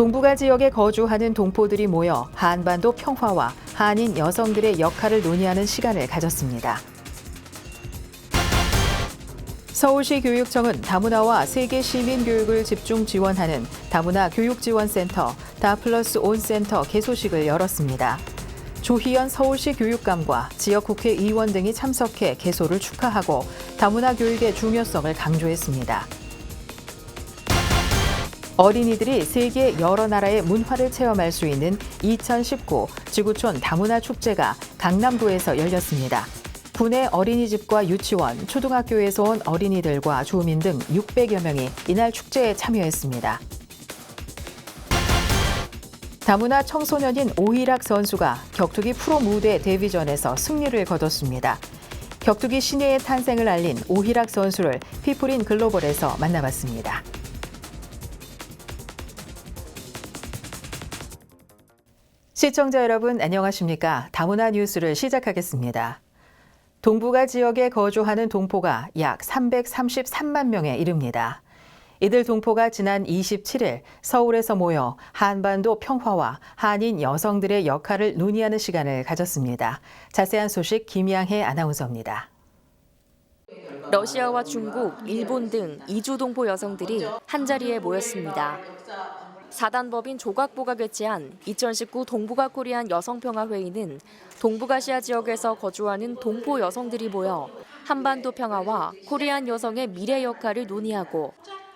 동북아 지역에 거주하는 동포들이 모여 한반도 평화와 한인 여성들의 역할을 논의하는 시간을 가졌습니다. 서울시 교육청은 다문화와 세계 시민 교육을 집중 지원하는 다문화 교육지원센터 다플러스 온센터 개소식을 열었습니다. 조희연 서울시 교육감과 지역 국회의원 등이 참석해 개소를 축하하고 다문화 교육의 중요성을 강조했습니다. 어린이들이 세계 여러 나라의 문화를 체험할 수 있는 2019 지구촌 다문화 축제가 강남구에서 열렸습니다. 구내 어린이집과 유치원, 초등학교에서 온 어린이들과 주민 등 600여 명이 이날 축제에 참여했습니다. 다문화 청소년인 오희락 선수가 격투기 프로 무대 데뷔전에서 승리를 거뒀습니다. 격투기 신예의 탄생을 알린 오희락 선수를 피플인 글로벌에서 만나봤습니다. 시청자 여러분 안녕하십니까? 다문화 뉴스를 시작하겠습니다. 동북아 지역에 거주하는 동포가 약 333만 명에 이릅니다. 이들 동포가 지난 27일 서울에서 모여 한반도 평화와 한인 여성들의 역할을 논의하는 시간을 가졌습니다. 자세한 소식 김양혜 아나운서입니다. 러시아와 중국, 일본 등 이주 동포 여성들이 한자리에 모였습니다. 사단법인 조각보가 개최한 2019 동북아 코리안 여성평화회의는 동북아시아 지역에서 거주하는 동포 여성들이 모여 한반도 평화와 코리안 여성의 미래 역할을 논의하고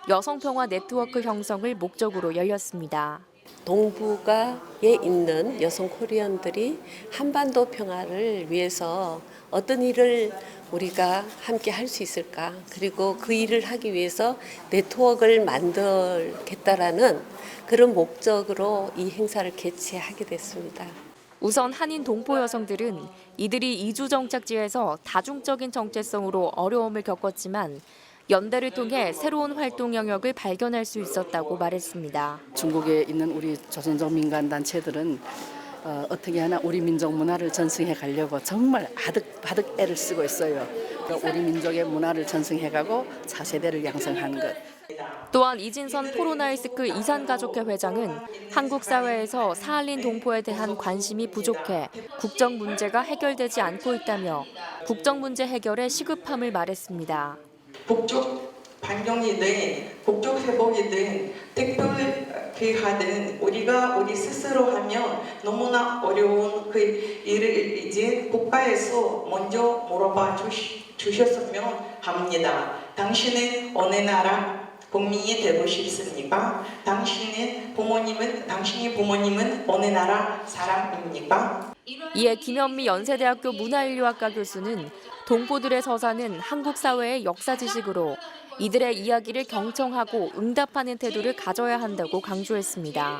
여성평화 네트워크 형성을 목적으로 열렸습니다. 동북아에 있는 여성 코리안들이 한반도 평화를 위해서 어떤 일을 우리가 함께 할 수 있을까? 그리고 그 일을 하기 위해서 네트워크를 만들겠다라는 그런 목적으로 이 행사를 개최하게 됐습니다. 우선 한인 동포 여성들은 이들이 이주 정착지에서 다중적인 정체성으로 어려움을 겪었지만 연대를 통해 새로운 활동 영역을 발견할 수 있었다고 말했습니다. 중국에 있는 우리 조선족 민간단체들은 어떻게 하나 우리 민족 문화를 전승해 가려고 정말 아득바득 애를 쓰고 있어요. 우리 민족의 문화를 전승해가고 차세대를 양성하는 것. 또한 이진선 포로나이스크 이산가족회 회장은 한국 사회에서 사할린 동포에 대한 관심이 부족해 국정 문제가 해결되지 않고 있다며 국정 문제 해결의 시급함을 말했습니다. 북쪽 반영이든 북쪽 회복이든 특별 기하든 우리가 우리 스스로 하면 너무나 어려운 그 일을 이제 국가에서 먼저 물어봐 주셨으면 합니다. 당신은 어느 나라 국민이 되고 싶습니까? 당신이 부모님은 어느 나라 사람입니까? 이에 김현미 연세대학교 문화인류학과 교수는 동포들의 서사는 한국 사회의 역사 지식으로 이들의 이야기를 경청하고 응답하는 태도를 가져야 한다고 강조했습니다.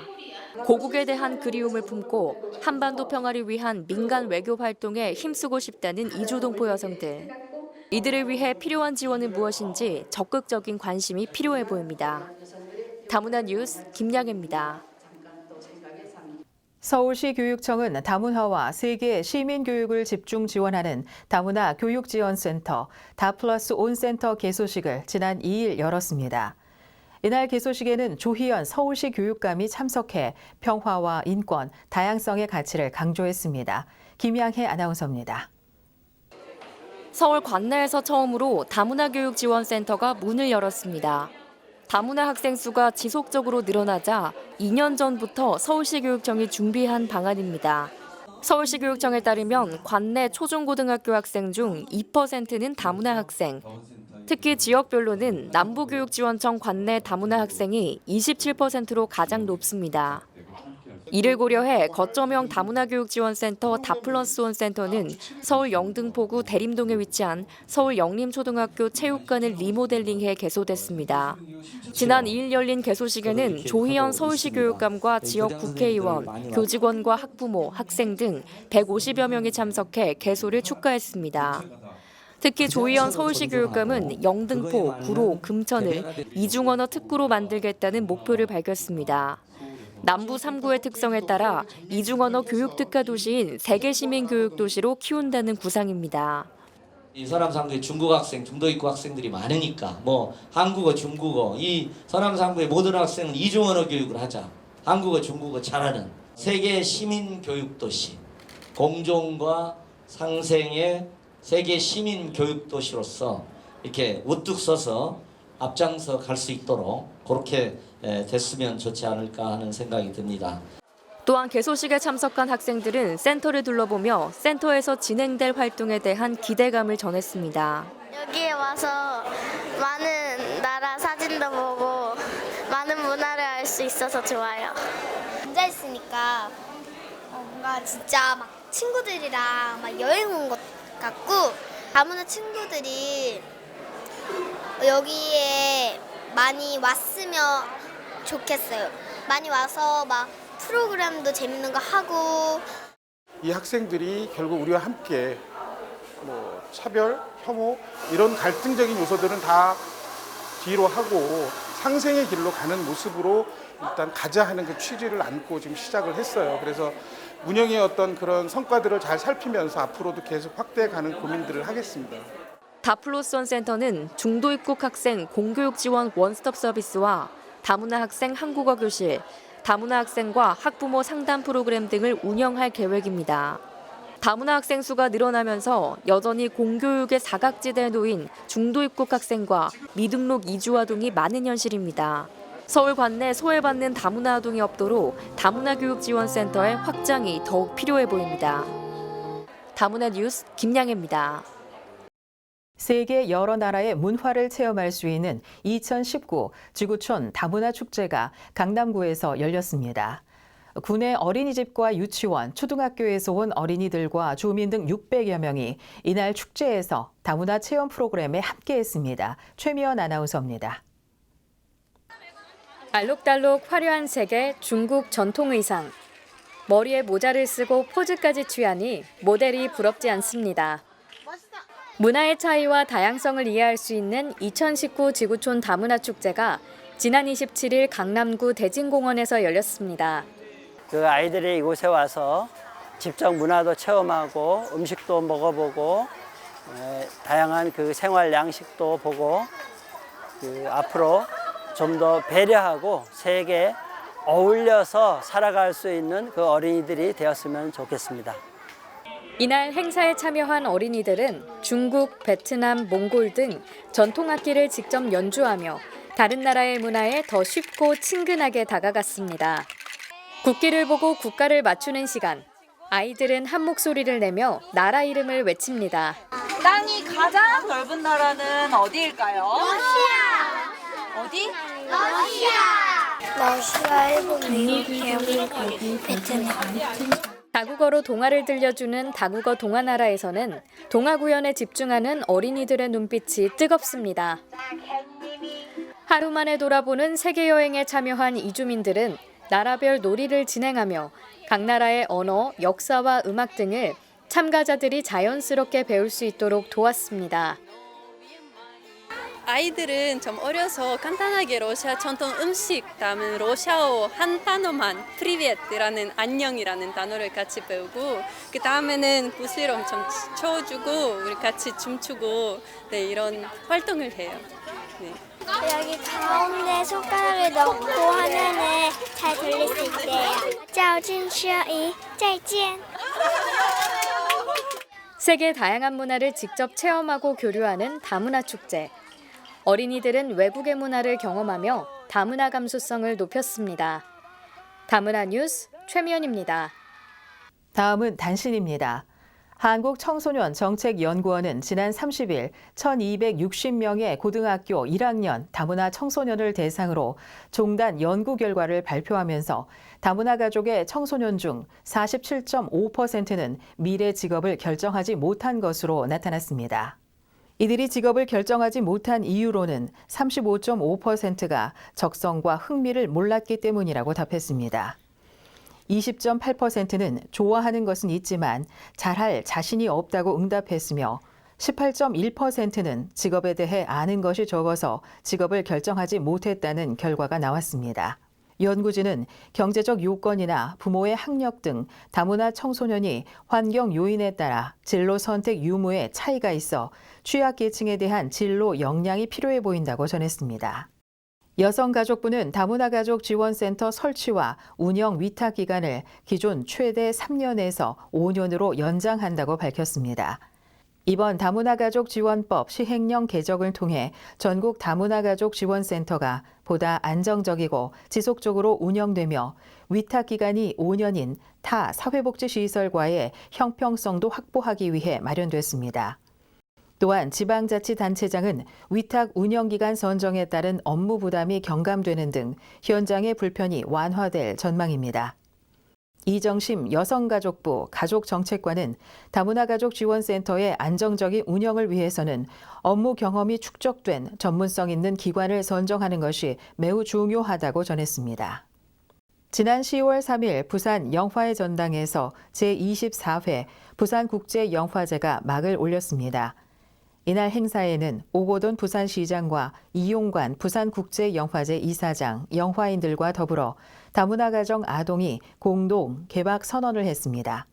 고국에 대한 그리움을 품고 한반도 평화를 위한 민간 외교 활동에 힘쓰고 싶다는 이주 동포 여성들. 이들을 위해 필요한 지원은 무엇인지 적극적인 관심이 필요해 보입니다. 다문화 뉴스 김양혜입니다. 서울시 교육청은 다문화와 세계 시민 교육을 집중 지원하는 다문화 교육지원센터 다플러스 온센터 개소식을 지난 2일 열었습니다. 이날 개소식에는 조희연 서울시 교육감이 참석해 평화와 인권, 다양성의 가치를 강조했습니다. 김양혜 아나운서입니다. 서울 관내에서 처음으로 다문화 교육지원센터가 문을 열었습니다. 다문화 학생 수가 지속적으로 늘어나자 2년 전부터 서울시 교육청이 준비한 방안입니다. 서울시 교육청에 따르면 관내 초중고등학교 학생 중 2%는 다문화 학생, 특히 지역별로는 남부교육지원청 관내 다문화 학생이 27%로 가장 높습니다. 이를 고려해 거점형 다문화교육지원센터 다플러스온 센터는 서울 영등포구 대림동에 위치한 서울 영림초등학교 체육관을 리모델링해 개소됐습니다. 지난 2일 열린 개소식에는 조희연 서울시 교육감과 지역 국회의원, 교직원과 학부모, 학생 등 150여 명이 참석해 개소를 축하했습니다. 특히 조희연 서울시 교육감은 영등포, 구로, 금천을 이중언어 특구로 만들겠다는 목표를 밝혔습니다. 남부 3구의 특성에 따라 이중언어 교육특화 도시인 세계시민교육도시로 키운다는 구상입니다. 이 서남 3구에 중국 학생, 중도 입국 학생들이 많으니까 한국어, 중국어 이 서남 3구의 모든 학생은 이중언어 교육을 하자 한국어, 중국어 잘하는 세계 시민 교육 도시, 공존과 상생의 세계 시민 교육 도시로서 이렇게 우뚝 서서 앞장서 갈 수 있도록 그렇게 됐으면 좋지 않을까 하는 생각이 듭니다. 또한 개소식에 참석한 학생들은 센터를 둘러보며 센터에서 진행될 활동에 대한 기대감을 전했습니다. 여기에 와서 많은 나라 사진도 보고 많은 문화를 알 수 있어서 좋아요. 앉아 있으니까 뭔가 진짜 막 친구들이랑 막 여행 온 것 같고 다문화 친구들이 여기에 많이 왔으면 좋겠어요. 많이 와서 막 프로그램도 재밌는 거 하고. 이 학생들이 결국 우리와 함께 뭐 차별, 혐오 이런 갈등적인 요소들은 다 뒤로 하고 상생의 길로 가는 모습으로 일단 가자 하는 그 취지를 안고 지금 시작을 했어요. 그래서 운영의 어떤 그런 성과들을 잘 살피면서 앞으로도 계속 확대해가는 고민들을 하겠습니다. 다플로선 센터는 중도 입국 학생 공교육 지원 원스톱 서비스와 다문화 학생 한국어 교실, 다문화 학생과 학부모 상담 프로그램 등을 운영할 계획입니다. 다문화 학생 수가 늘어나면서 여전히 공교육의 사각지대에 놓인 중도 입국 학생과 미등록 이주 아동이 많은 현실입니다. 서울 관내 소외받는 다문화 아동이 없도록 다문화 교육 지원센터의 확장이 더욱 필요해 보입니다. 다문화 뉴스 김양혜입니다. 세계 여러 나라의 문화를 체험할 수 있는 2019 지구촌 다문화 축제가 강남구에서 열렸습니다. 구내 어린이집과 유치원, 초등학교에서 온 어린이들과 주민 등 600여 명이 이날 축제에서 다문화 체험 프로그램에 함께했습니다. 최미연 아나운서입니다. 알록달록 화려한 색의 중국 전통 의상. 머리에 모자를 쓰고 포즈까지 취하니 모델이 부럽지 않습니다. 문화의 차이와 다양성을 이해할 수 있는 2019 지구촌 다문화 축제가 지난 27일 강남구 대진공원에서 열렸습니다. 그 아이들이 이곳에 와서 직접 문화도 체험하고 음식도 먹어보고 다양한 그 생활 양식도 보고 앞으로 좀 더 배려하고 세계에 어울려서 살아갈 수 있는 그 어린이들이 되었으면 좋겠습니다. 이날 행사에 참여한 어린이들은 중국, 베트남, 몽골 등 전통 악기를 직접 연주하며 다른 나라의 문화에 더 쉽고 친근하게 다가갔습니다. 국기를 보고 국가를 맞추는 시간. 아이들은 한 목소리를 내며 나라 이름을 외칩니다. 땅이 가장 넓은 나라는 어디일까요? 러시아! 어디? 러시아, 일본, 미국, 대한민국, 베트남. 다국어로 동화를 들려주는 다국어 동화나라에서는 동화 구연에 집중하는 어린이들의 눈빛이 뜨겁습니다. 하루 만에 돌아보는 세계 여행에 참여한 이주민들은 나라별 놀이를 진행하며 각 나라의 언어, 역사와 음악 등을 참가자들이 자연스럽게 배울 수 있도록 도왔습니다. 아이들은 좀 어려서 간단하게 러시아 전통 음식, 다음은 러시아어 한 단어만 프리벳이라는 안녕이라는 단어를 같이 배우고 그 다음에는 구슬럼 좀 쳐주고 우리 같이 춤추고 이런 활동을 해요. 네. 여기 가운데 손가락을 넣고 하면은 잘 들릴 수 있대요. 较真适宜再见. 세계 다양한 문화를 직접 체험하고 교류하는 다문화 축제. 어린이들은 외국의 문화를 경험하며 다문화 감수성을 높였습니다. 다문화 뉴스 최미연입니다. 다음은 단신입니다. 한국청소년정책연구원은 지난 30일 1,260명의 고등학교 1학년 다문화 청소년을 대상으로 종단 연구 결과를 발표하면서 다문화 가족의 청소년 중 47.5%는 미래 직업을 결정하지 못한 것으로 나타났습니다. 이들이 직업을 결정하지 못한 이유로는 35.5%가 적성과 흥미를 몰랐기 때문이라고 답했습니다. 20.8%는 좋아하는 것은 있지만 잘할 자신이 없다고 응답했으며 18.1%는 직업에 대해 아는 것이 적어서 직업을 결정하지 못했다는 결과가 나왔습니다. 연구진은 경제적 요건이나 부모의 학력 등 다문화 청소년이 환경 요인에 따라 진로 선택 유무에 차이가 있어 취약계층에 대한 진로 역량이 필요해 보인다고 전했습니다. 여성가족부는 다문화가족 지원센터 설치와 운영 위탁 기간을 기존 최대 3년에서 5년으로 연장한다고 밝혔습니다. 이번 다문화가족 지원법 시행령 개정을 통해 전국 다문화가족 지원센터가 보다 안정적이고 지속적으로 운영되며 위탁 기간이 5년인 타 사회복지시설과의 형평성도 확보하기 위해 마련됐습니다. 또한 지방자치단체장은 위탁 운영기간 선정에 따른 업무 부담이 경감되는 등 현장의 불편이 완화될 전망입니다. 이정심 여성가족부 가족정책관은 다문화가족 지원센터의 안정적인 운영을 위해서는 업무 경험이 축적된 전문성 있는 기관을 선정하는 것이 매우 중요하다고 전했습니다. 지난 10월 3일 부산 영화의 전당에서 제24회 부산국제영화제가 막을 올렸습니다. 이날 행사에는 오고돈 부산시장과 이용관 부산국제영화제 이사장, 영화인들과 더불어 다문화가정 아동이 공동 개막 선언을 했습니다.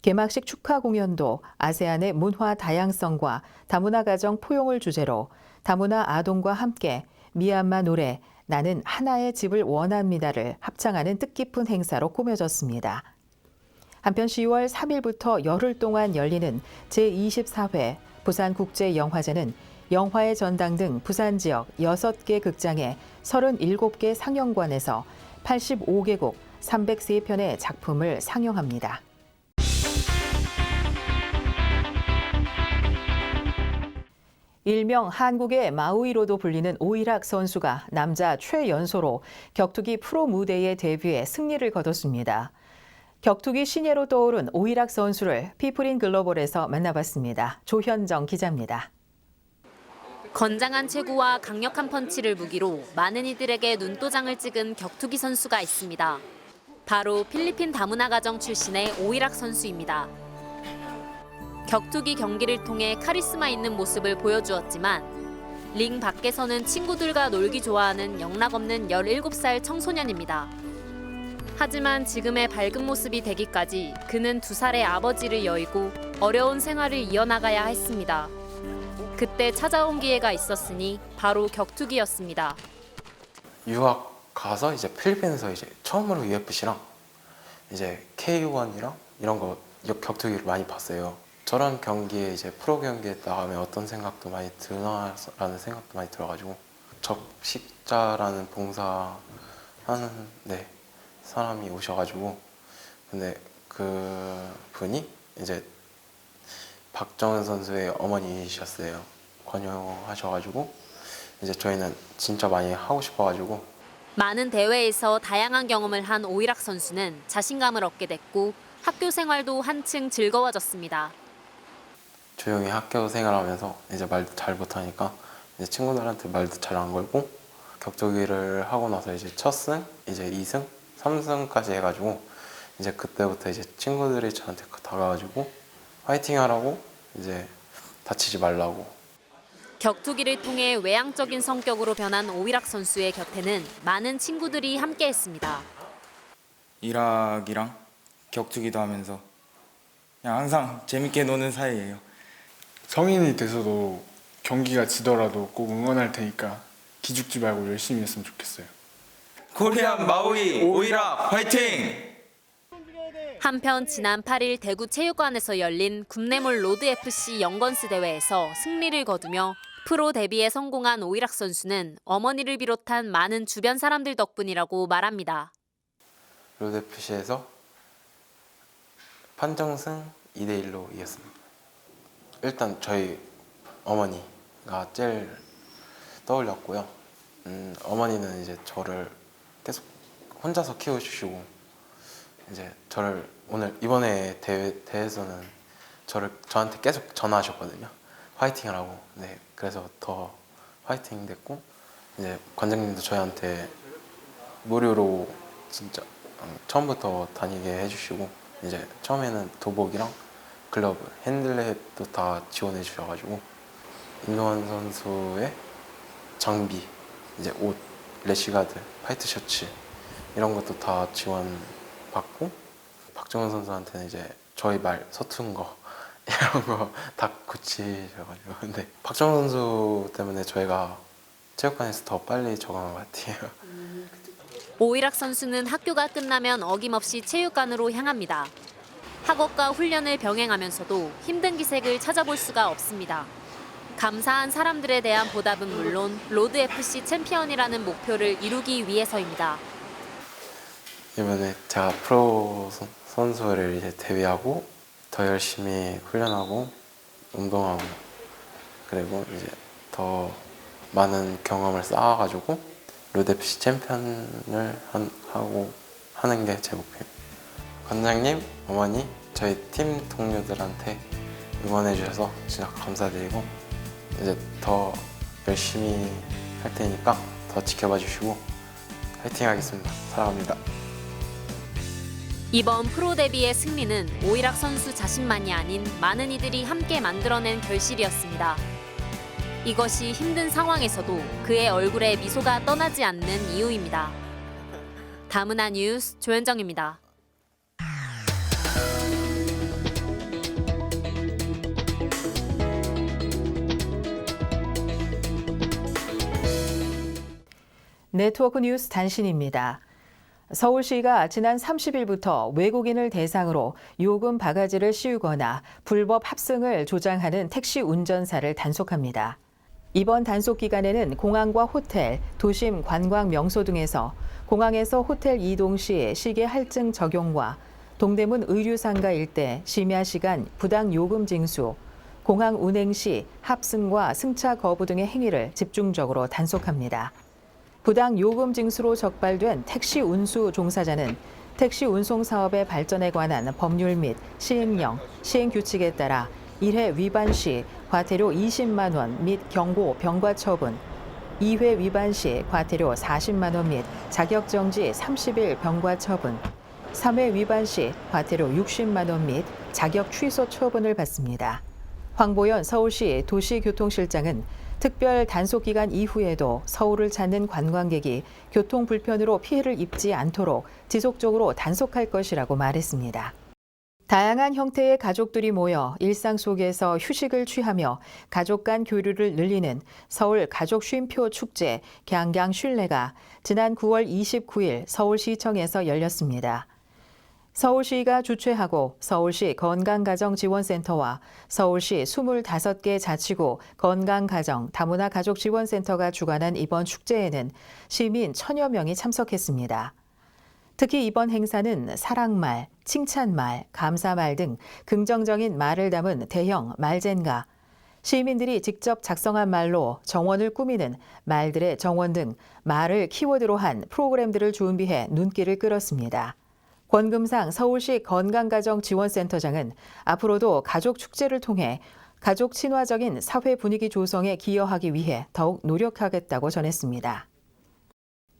개막식 축하 공연도 아세안의 문화 다양성과 다문화가정 포용을 주제로 다문화 아동과 함께 미얀마 노래 나는 하나의 집을 원합니다를 합창하는 뜻깊은 행사로 꾸며졌습니다. 한편 10월 3일부터 열흘 동안 열리는 제24회 부산국제영화제는 영화의 전당 등 부산 지역 6개 극장에 37개 상영관에서 85개국 303편의 작품을 상영합니다. 일명 한국의 마우이로도 불리는 오이락 선수가 남자 최연소로 격투기 프로 무대에 데뷔해 승리를 거뒀습니다. 격투기 신예로 떠오른 오이락 선수를 피플인 글로벌에서 만나봤습니다. 조현정 기자입니다. 건장한 체구와 강력한 펀치를 무기로 많은 이들에게 눈도장을 찍은 격투기 선수가 있습니다. 바로 필리핀 다문화 가정 출신의 오이락 선수입니다. 격투기 경기를 통해 카리스마 있는 모습을 보여주었지만 링 밖에서는 친구들과 놀기 좋아하는 영락없는 17살 청소년입니다. 하지만 지금의 밝은 모습이 되기까지 그는 2살의 아버지를 여의고 어려운 생활을 이어나가야 했습니다. 그때 찾아온 기회가 있었으니 바로 격투기였습니다. 유학 가서 이제 필리핀에서 이제 처음으로 UFC랑 이제 K1이랑 이런 거 격투기를 많이 봤어요. 저런 경기에 이제 프로 경기에 나가면 어떤 생각도 많이 드나라는 생각도 많이 들어가지고 적십자라는 봉사하는 사람이 오셔가지고 근데 그 분이 이제 박정은 선수의 어머니셨어요. 권유하셔가지고 이제 저희는 진짜 많이 하고 싶어가지고 많은 대회에서 다양한 경험을 한 오이락 선수는 자신감을 얻게 됐고 학교 생활도 한층 즐거워졌습니다. 조용히 학교 생활하면서 이제 말도 잘 못하니까 이제 친구들한테 말도 잘 안 걸고 격투기를 하고 나서 이제 첫 승, 이제 2승, 3승까지 해가지고 이제 그때부터 이제 친구들이 저한테 다가가지고 파이팅 하라고 이제 다치지 말라고. 격투기를 통해 외향적인 성격으로 변한 오이락 선수의 곁에는 많은 친구들이 함께했습니다. 이락이랑 격투기도 하면서 그냥 항상 재밌게 노는 사이예요. 성인이 돼서도 경기가 지더라도 꼭 응원할 테니까 기죽지 말고 열심히 했으면 좋겠어요. 코리안 마우이 오이락 화이팅! 한편 지난 8일 대구 체육관에서 열린 굽내몰 로드FC 영건스 대회에서 승리를 거두며 프로 데뷔에 성공한 오이락 선수는 어머니를 비롯한 많은 주변 사람들 덕분이라고 말합니다. 로드FC에서 판정승 2대1로 이겼습니다. 일단 저희 어머니가 제일 떠올렸고요. 어머니는 이제 저를 계속 혼자서 키워주시고 이제 저를 오늘 이번에 대회에서는 저한테 계속 전화하셨거든요. 화이팅 하라고. 네, 그래서 더 화이팅 됐고 이제 관장님도 저희한테 무료로 진짜 처음부터 다니게 해주시고 이제 처음에는 도복이랑 글러브, 핸들렛도 다 지원해 주셔가지고 임동환 선수의 장비, 이제 옷, 래시가드, 화이트 셔츠 이런 것도 다 지원받고 박정은 선수한테는 이제 저희 말 서툰 거 이런 거 다 고치셔가지고 근데 박정은 선수 때문에 저희가 체육관에서 더 빨리 적응한 것 같아요. 오일학 선수는 학교가 끝나면 어김없이 체육관으로 향합니다. 학업과 훈련을 병행하면서도 힘든 기색을 찾아볼 수가 없습니다. 감사한 사람들에 대한 보답은 물론 로드FC 챔피언이라는 목표를 이루기 위해서입니다. 이번에 제가 프로 선수를 이제 데뷔하고 더 열심히 훈련하고 운동하고 그리고 이제 더 많은 경험을 쌓아가지고 로드FC 챔피언을 하고 하는 게 제 목표입니다. 관장님, 어머니, 저희 팀 동료들한테 응원해 주셔서 진짜 감사드리고 이제 더 열심히 할 테니까 더 지켜봐 주시고 화이팅 하겠습니다. 사랑합니다. 이번 프로 데뷔의 승리는 오일학 선수 자신만이 아닌 많은 이들이 함께 만들어낸 결실이었습니다. 이것이 힘든 상황에서도 그의 얼굴에 미소가 떠나지 않는 이유입니다. 다문화 뉴스 조현정입니다. 네트워크 뉴스 단신입니다. 서울시가 지난 30일부터 외국인을 대상으로 요금 바가지를 씌우거나 불법 합승을 조장하는 택시 운전사를 단속합니다. 이번 단속 기간에는 공항과 호텔, 도심 관광 명소 등에서 공항에서 호텔 이동 시 시계 할증 적용과 동대문 의류상가 일대 심야 시간 부당 요금 징수, 공항 운행 시 합승과 승차 거부 등의 행위를 집중적으로 단속합니다. 부당 요금 징수로 적발된 택시 운수 종사자는 택시 운송 사업의 발전에 관한 법률 및 시행령, 시행 규칙에 따라 1회 위반 시 과태료 20만 원 및 경고, 병과 처분, 2회 위반 시 과태료 40만 원 및 자격 정지 30일 병과 처분, 3회 위반 시 과태료 60만 원 및 자격 취소 처분을 받습니다. 황보연 서울시 도시교통실장은 특별 단속 기간 이후에도 서울을 찾는 관광객이 교통 불편으로 피해를 입지 않도록 지속적으로 단속할 것이라고 말했습니다. 다양한 형태의 가족들이 모여 일상 속에서 휴식을 취하며 가족 간 교류를 늘리는 서울 가족 쉼표 축제 갱갱 쉴래가 지난 9월 29일 서울시청에서 열렸습니다. 서울시가 주최하고 서울시 건강가정지원센터와 서울시 25개 자치구 건강가정 다문화 가족지원센터가 주관한 이번 축제에는 시민 1000여 명이 참석했습니다. 특히 이번 행사는 사랑말, 칭찬말, 감사말 등 긍정적인 말을 담은 대형 말젠가, 시민들이 직접 작성한 말로 정원을 꾸미는 말들의 정원 등 말을 키워드로 한 프로그램들을 준비해 눈길을 끌었습니다. 권금상 서울시 건강가정지원센터장은 앞으로도 가족 축제를 통해 가족 친화적인 사회 분위기 조성에 기여하기 위해 더욱 노력하겠다고 전했습니다.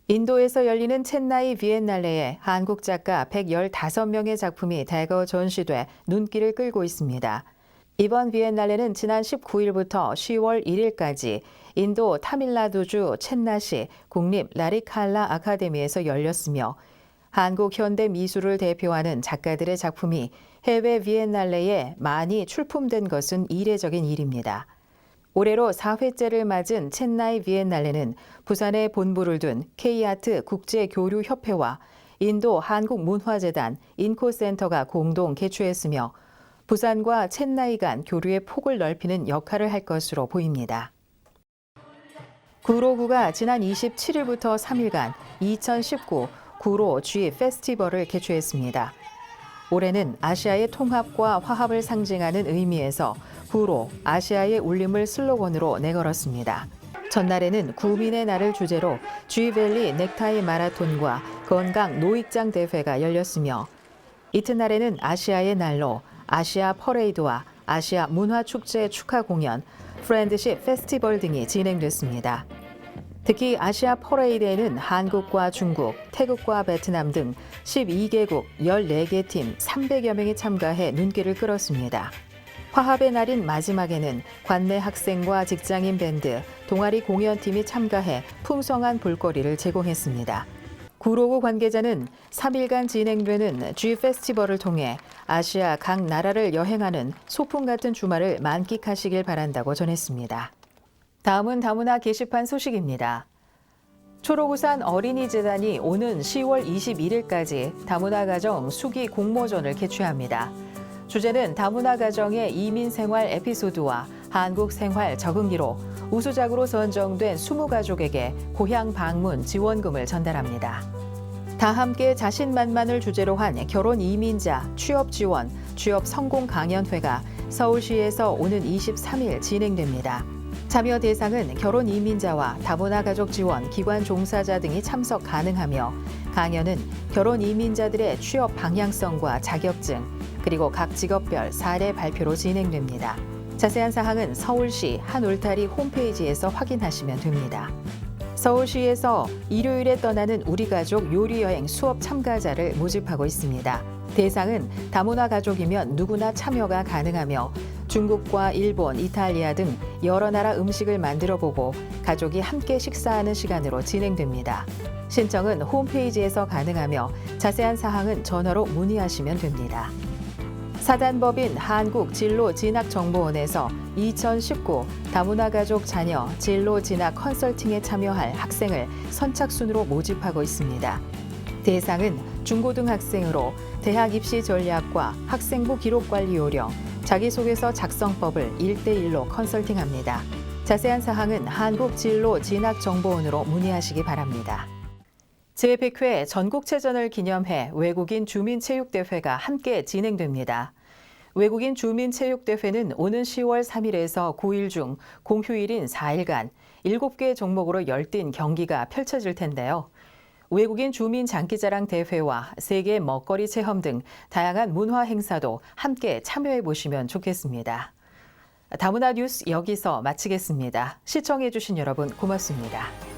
인도에서 열리는 첸나이 비엔날레에 한국 작가 115명의 작품이 대거 전시돼 눈길을 끌고 있습니다. 이번 비엔날레는 지난 19일부터 10월 1일까지 인도 타밀나두주 첸나시 국립 라리칼라 아카데미에서 열렸으며 한국 현대 미술을 대표하는 작가들의 작품이 해외 비엔날레에 많이 출품된 것은 이례적인 일입니다. 올해로 4회째를 맞은 첸나이 비엔날레는 부산에 본부를 둔 K아트 국제교류협회와 인도 한국문화재단 인코센터가 공동 개최했으며 부산과 첸나이 간 교류의 폭을 넓히는 역할을 할 것으로 보입니다. 구로구가 지난 27일부터 3일간 2019 구로 G 페스티벌을 개최했습니다. 올해는 아시아의 통합과 화합을 상징하는 의미에서 구로 아시아의 울림을 슬로건으로 내걸었습니다. 전날에는 구민의 날을 주제로 G밸리 넥타이 마라톤과 건강 노익장 대회가 열렸으며 이튿날에는 아시아의 날로 아시아 퍼레이드와 아시아 문화축제 축하 공연, 프렌드십 페스티벌 등이 진행됐습니다. 특히 아시아 퍼레이드에는 한국과 중국, 태국과 베트남 등 12개국 14개 팀 300여 명이 참가해 눈길을 끌었습니다. 화합의 날인 마지막에는 관내 학생과 직장인 밴드, 동아리 공연팀이 참가해 풍성한 볼거리를 제공했습니다. 구로구 관계자는 3일간 진행되는 G 페스티벌을 통해 아시아 각 나라를 여행하는 소풍 같은 주말을 만끽하시길 바란다고 전했습니다. 다음은 다문화 게시판 소식입니다. 초록우산 어린이재단이 오는 10월 21일까지 다문화 가정 수기 공모전을 개최합니다. 주제는 다문화 가정의 이민 생활 에피소드와 한국 생활 적응기로 우수작으로 선정된 20가족에게 고향 방문 지원금을 전달합니다. 다 함께 자신만만을 주제로 한 결혼 이민자 취업 지원, 취업 성공 강연회가 서울시에서 오는 23일 진행됩니다. 참여 대상은 결혼 이민자와 다문화 가족 지원 기관 종사자 등이 참석 가능하며 강연은 결혼 이민자들의 취업 방향성과 자격증, 그리고 각 직업별 사례 발표로 진행됩니다. 자세한 사항은 서울시 한울타리 홈페이지에서 확인하시면 됩니다. 서울시에서 일요일에 떠나는 우리 가족 요리여행 수업 참가자를 모집하고 있습니다. 대상은 다문화 가족이면 누구나 참여가 가능하며 중국과 일본, 이탈리아 등 여러 나라 음식을 만들어보고 가족이 함께 식사하는 시간으로 진행됩니다. 신청은 홈페이지에서 가능하며 자세한 사항은 전화로 문의하시면 됩니다. 사단법인 한국진로진학정보원에서 2019 다문화 가족 자녀 진로 진학 컨설팅에 참여할 학생을 선착순으로 모집하고 있습니다. 대상은 중고등학생으로 대학 입시 전략과 학생부 기록관리 요령, 자기소개서 작성법을 1:1로 컨설팅합니다. 자세한 사항은 한국진로진학정보원으로 문의하시기 바랍니다. 제100회 전국체전을 기념해 외국인 주민체육대회가 함께 진행됩니다. 외국인 주민체육대회는 오는 10월 3일에서 9일 중 공휴일인 4일간 7개 종목으로 열띤 경기가 펼쳐질 텐데요. 외국인 주민 장기자랑 대회와 세계 먹거리 체험 등 다양한 문화 행사도 함께 참여해 보시면 좋겠습니다. 다문화 뉴스 여기서 마치겠습니다. 시청해 주신 여러분 고맙습니다.